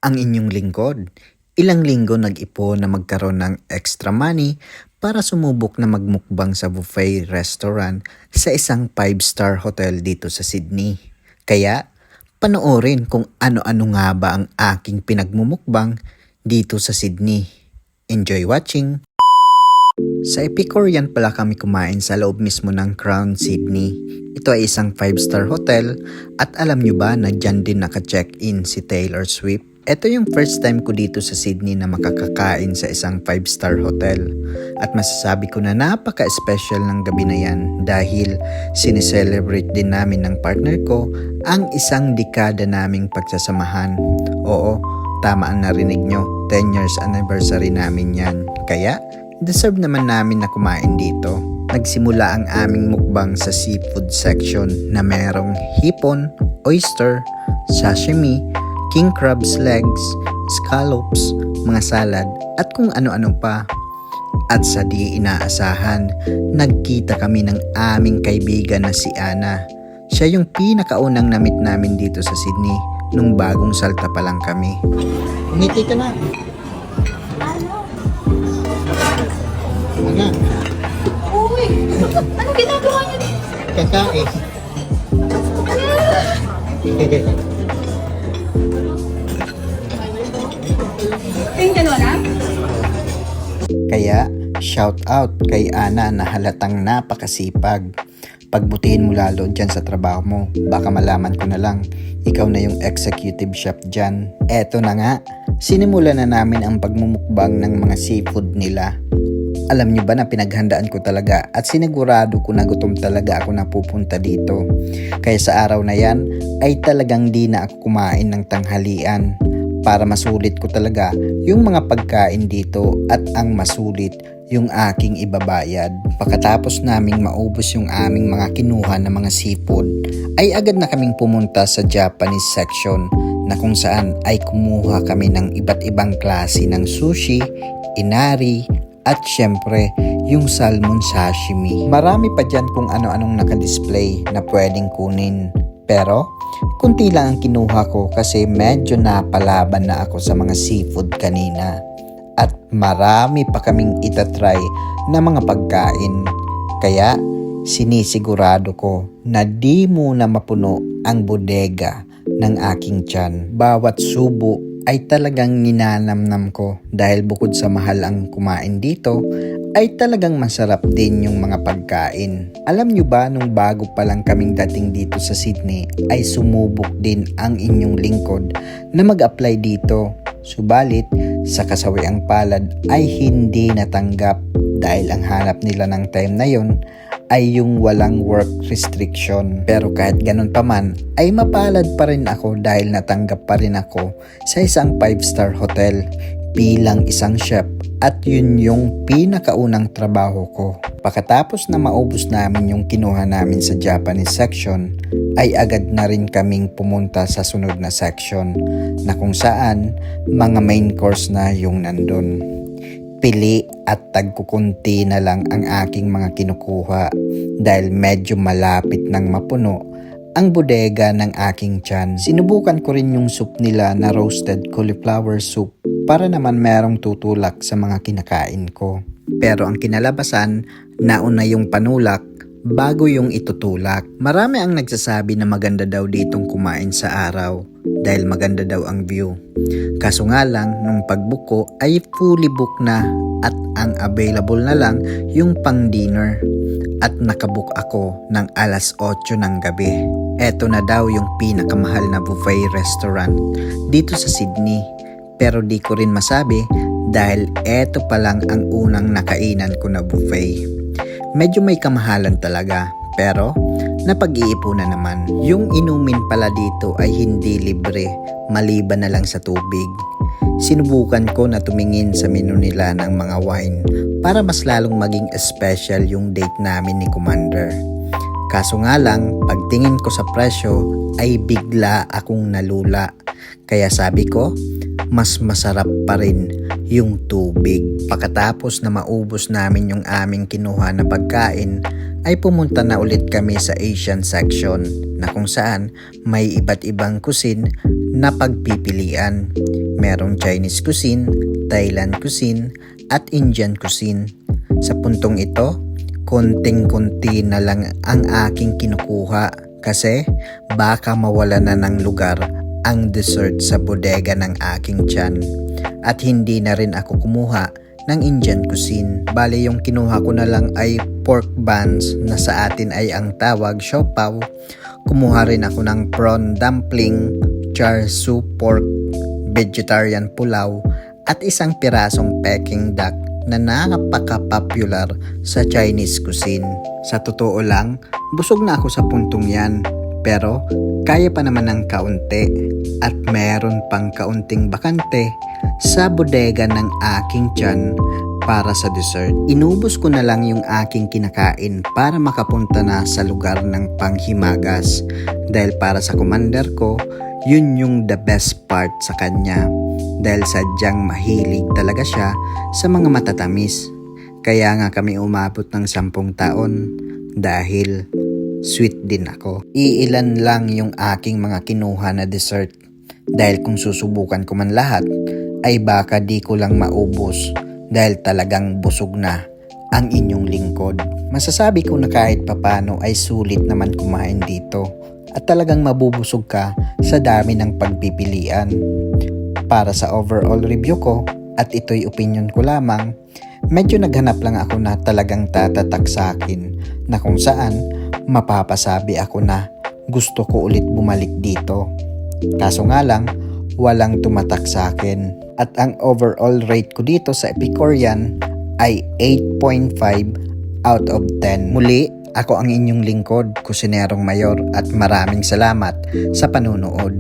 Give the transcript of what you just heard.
ang inyong lingkod. Ilang linggo nag-ipon na magkaroon ng extra money para sumubok na magmukbang sa buffet restaurant sa isang 5-star hotel dito sa Sydney. Kaya, panoorin kung ano-ano nga ba ang aking pinagmumukbang dito sa Sydney. Enjoy watching! Sa Epicurean pala kami kumain sa loob mismo ng Crown Sydney. Ito ay isang 5-star hotel at alam nyo ba na dyan din naka-check-in si Taylor Swift? Ito yung first time ko dito sa Sydney na makakakain sa isang 5-star hotel. At masasabi ko na napaka-special ng gabi na yan dahil sineselebrate din namin ng partner ko ang isang dekada naming pagsasamahan. Oo, tama ang narinig nyo, 10 years anniversary namin yan. Kaya, deserve naman namin na kumain dito. Nagsimula ang aming mukbang sa seafood section na merong hipon, oyster, sashimi, king crab's legs, scallops, mga salad at kung ano-ano pa. At sa di inaasahan, nagkita kami ng aming kaibigan na si Ana. Siya yung pinakaunang namit namin dito sa Sydney nung bagong salta pa lang kami. Umiti ka na. Ano? Uy! Ano ginagawa niyo dito? Kakain. Tingnan mo na? Kaya, shout out kay Ana na halatang napakasipag. Pagbutihin mo lalo dyan sa trabaho mo, baka malaman ko na lang, ikaw na yung executive chef dyan. Eto na nga, sinimulan na namin ang pagmumukbang ng mga seafood nila. Alam niyo ba na pinaghandaan ko talaga at sinigurado ko na gutom talaga ako na pupunta dito. Kaya sa araw na yan ay talagang di na ako kumain ng tanghalian para masulit ko talaga yung mga pagkain dito at ang masulit yung aking ibabayad. Pagkatapos naming maubos yung aming mga kinuha na mga seafood ay agad na kaming pumunta sa Japanese section na kung saan ay kumuha kami ng iba't ibang klase ng sushi, inari, at syempre, yung salmon sashimi. Marami pa dyan kung ano-anong nakadisplay na pwedeng kunin. Pero, kunti lang ang kinuha ko kasi medyo napalaban na ako sa mga seafood kanina. At marami pa kaming itatry na mga pagkain. Kaya, sinisigurado ko na di muna mapuno ang bodega ng aking tiyan. Bawat subo ay talagang ninanamnam ko dahil bukod sa mahal ang kumain dito, ay talagang masarap din yung mga pagkain. Alam nyo ba nung bago pa lang kaming dating dito sa Sydney ay sumubok din ang inyong lingkod na mag-apply dito. Subalit, sa kasawiang palad ay hindi natanggap dahil ang hanap nila ng time na yon ay yung walang work restriction. Pero kahit ganun pa man, ay mapalad pa rin ako dahil natanggap pa rin ako sa isang 5-star hotel bilang isang chef at yun yung pinakaunang trabaho ko. Pagkatapos na maubos namin yung kinuha namin sa Japanese section, ay agad na rin kaming pumunta sa sunod na section na kung saan mga main course na yung nandun. Pili at tagkukunti na lang ang aking mga kinukuha dahil medyo malapit nang mapuno ang bodega ng aking tiyan. Sinubukan ko rin yung soup nila na roasted cauliflower soup para naman merong tutulak sa mga kinakain ko. Pero ang kinalabasan, nauna yung panulak bago yung itutulak. Marami ang nagsasabi na maganda daw ditong kumain sa araw dahil maganda daw ang view. Kaso nga lang, nung pagbuko ay fully book na at ang available na lang yung pang dinner. At nakabook ako ng alas 8 ng gabi. Eto na daw yung pinakamahal na buffet restaurant dito sa Sydney. Pero di ko rin masabi dahil eto pa lang ang unang nakainan ko na buffet. Medyo may kamahalan talaga pero napag-iipunan naman. Yung inumin pala dito ay hindi libre, maliban na lang sa tubig. Sinubukan ko na tumingin sa menu nila ng mga wine para mas lalong maging special yung date namin ni Commander. Kaso nga lang, pagtingin ko sa presyo ay bigla akong nalula. Kaya sabi ko, mas masarap pa rin yung tubig. Pagkatapos na maubos namin yung aming kinuha na pagkain, ay pumunta na ulit kami sa Asian section na kung saan may iba't ibang cuisine na pagpipilian. Merong Chinese cuisine, Thailand cuisine, at Indian cuisine. Sa puntong ito, konting-konti na lang ang aking kinukuha kasi baka mawala na ng lugar ang dessert sa bodega ng aking tiyan. At hindi na rin ako kumuha ng Indian cuisine. Bale yung kinuha ko na lang ay pork buns na sa atin ay ang tawag siopaw. Kumuha rin ako ng prawn dumpling, char siu pork, vegetarian pulaw at isang pirasong Peking duck na napaka-popular sa Chinese cuisine. Sa totoo lang, busog na ako sa puntong yan. Pero kaya pa naman ng kaunti at meron pang kaunting bakante sa bodega ng aking tiyan para sa dessert. Inubos ko na lang yung aking kinakain para makapunta na sa lugar ng panghimagas. Dahil para sa commander ko, yun yung the best part sa kanya. Dahil sadyang mahilig talaga siya sa mga matatamis. Kaya nga kami umabot ng 10 taon dahil sweet din ako. Iilan lang yung aking mga kinuha na dessert. Dahil kung susubukan ko man lahat, ay baka di ko lang maubos dahil talagang busog na ang inyong lingkod. Masasabi ko na kahit papano ay sulit naman kumain dito at talagang mabubusog ka sa dami ng pagpipilian. Para sa overall review ko, at ito'y opinion ko lamang, medyo naghanap lang ako na talagang tatatak sa akin na kung saan mapapasabi ako na gusto ko ulit bumalik dito. Kaso nga lang, walang tumatak sa akin. At ang overall rate ko dito sa Epicurean ay 8.5 out of 10. Muli, ako ang inyong lingkod, Kusinerong Mayor, at maraming salamat sa panunood.